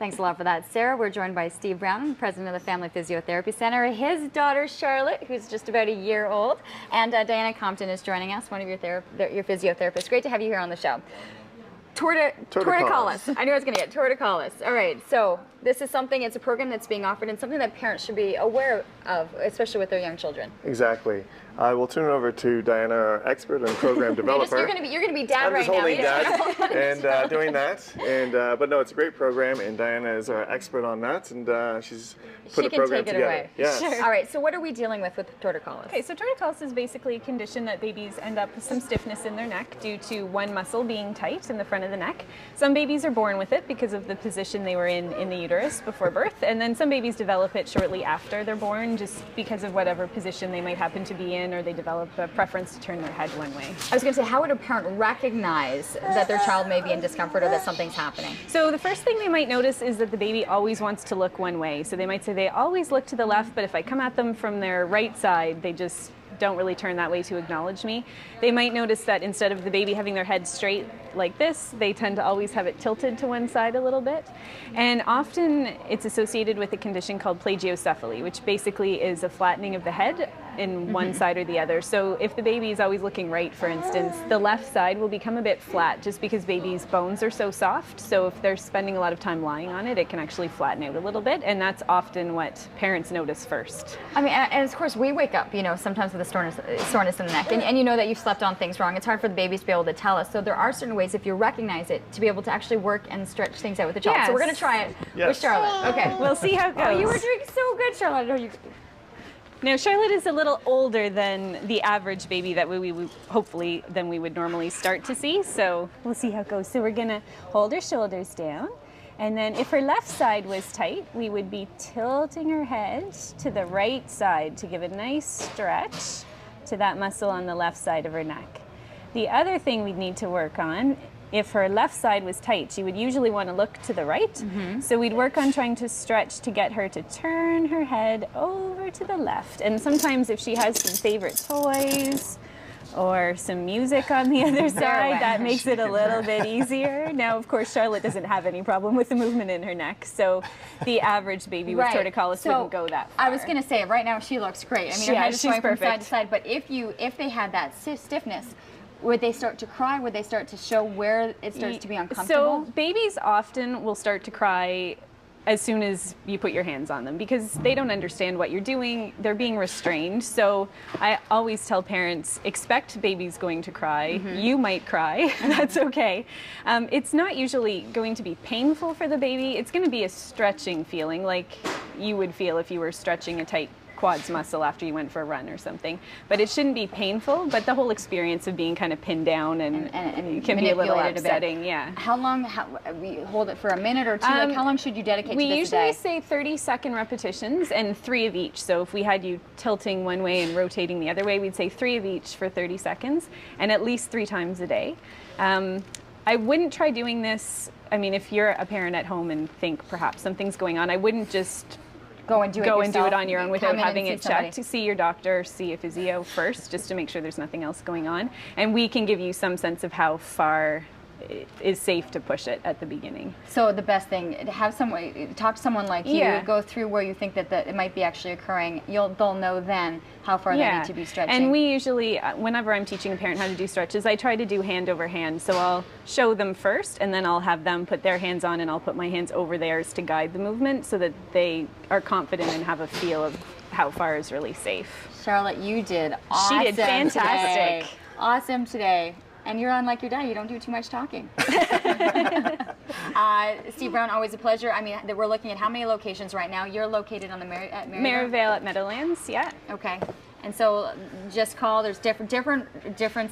Thanks a lot for that, Sarah. We're joined by Steve Brown, president of the Family Physiotherapy Center. His daughter, Charlotte, who's just about a year old, and Diana Compton is joining us, one of your physiotherapists. Great to have you here on the show. Torticollis. I knew I was going to get torticollis. All right, so this is something, it's a program that's being offered and something that parents should be aware of, especially with their young children. Exactly. I will turn it over to Diana, our expert and program developer. You're going to be dad right now. I'm just holding dad and doing that. And but no, it's a great program, and Diana is our expert on that, and she's put a program together. Away. Yes. Sure. All right. So what are we dealing with torticollis? Okay, so torticollis is basically a condition that babies end up with some stiffness in their neck due to one muscle being tight in the front of the neck. Some babies are born with it because of the position they were in the uterus before birth, and then some babies develop it shortly after they're born, just because of whatever position they might happen to be in, or they develop a preference to turn their head one way. I was going to say, how would a parent recognize that their child may be in discomfort or that something's happening? So the first thing they might notice is that the baby always wants to look one way. So they might say they always look to the left, but if I come at them from their right side, they just don't really turn that way to acknowledge me. They might notice that instead of the baby having their head straight like this, they tend to always have it tilted to one side a little bit. And often it's associated with a condition called plagiocephaly, which basically is a flattening of the head in one side or the other. So if the baby is always looking right, for instance, the left side will become a bit flat just because babies' bones are so soft. So if they're spending a lot of time lying on it, it can actually flatten out a little bit, and that's often what parents notice first. I mean, and of course we wake up, sometimes with a soreness in the neck, and you know that you've slept on things wrong. It's hard for the babies to be able to tell us. So there are certain ways, if you recognize it, to be able to actually work and stretch things out with the child. Yes. So we're going to try it with Charlotte. Okay. We'll see how it goes. Oh, you were doing so good, Charlotte. Now, Charlotte is a little older than the average baby that we would hopefully than we would normally start to see. So we'll see how it goes. So we're going to hold her shoulders down. And then if her left side was tight, we would be tilting her head to the right side to give a nice stretch to that muscle on the left side of her neck. The other thing we'd need to work on, if her left side was tight, she would usually want to look to the right. So we'd work on trying to stretch to get her to turn her head over to the left. And sometimes if she has some favorite toys or some music on the other side, that makes it a little bit easier. Now, of course, Charlotte doesn't have any problem with the movement in her neck, so the average baby with torticollis wouldn't go that far. I was going to say, right now she looks great. I mean, her head is going from side to side, but if they had that stiffness, would they start to cry? Would they start to show where it starts to be uncomfortable? So babies often will start to cry as soon as you put your hands on them because they don't understand what you're doing. They're being restrained. So I always tell parents, expect baby's going to cry. You might cry. That's okay. It's not usually going to be painful for the baby. It's going to be a stretching feeling like you would feel if you were stretching a tight quads muscle after you went for a run or something. But it shouldn't be painful, but the whole experience of being kind of pinned down and can be a little upsetting. Yeah. How long, we hold it for a minute or two? Like how long should you dedicate to this a day? We usually say 30-second repetitions and 3 of each. So if we had you tilting one way and rotating the other way, we'd say 3 of each for 30 seconds and at least 3 times a day. I wouldn't try doing this, I mean, if you're a parent at home and think perhaps something's going on, I wouldn't just go and do it on your own without having it checked. To see your doctor, see a physio first, just to make sure there's nothing else going on. And we can give you some sense of how far it is safe to push it at the beginning. So the best thing, have someone talk to someone like you, go through where you think that it might be actually occurring. They'll know then how far they need to be stretching. And we usually, whenever I'm teaching a parent how to do stretches, I try to do hand over hand. So I'll show them first, and then I'll have them put their hands on, and I'll put my hands over theirs to guide the movement so that they are confident and have a feel of how far is really safe. Charlotte, you did awesome. She did fantastic. Today. Awesome today. And you're unlike your dad, you don't do too much talking. Steve Brown, always a pleasure. I mean, we're looking at how many locations right now. You're located on the Maryvale at Meadowlands, yeah. Okay. And so just call, there's different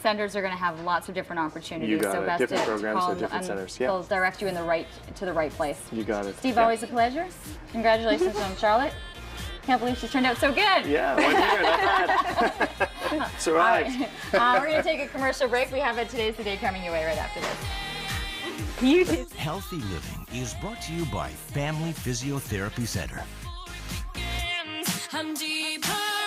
centers are going to have lots of different opportunities. You got so it. Best Different to programs call at different centers. Yeah. They'll direct you in to the right place. You got it. Steve, always a pleasure. Congratulations on Charlotte. Can't believe she's turned out so good. Yeah, 1 year, not bad. Survived. We're going to take a commercial break. We have a Today's the Day coming your way right after this. Healthy Living is brought to you by Family Physiotherapy Center. I'm deeper.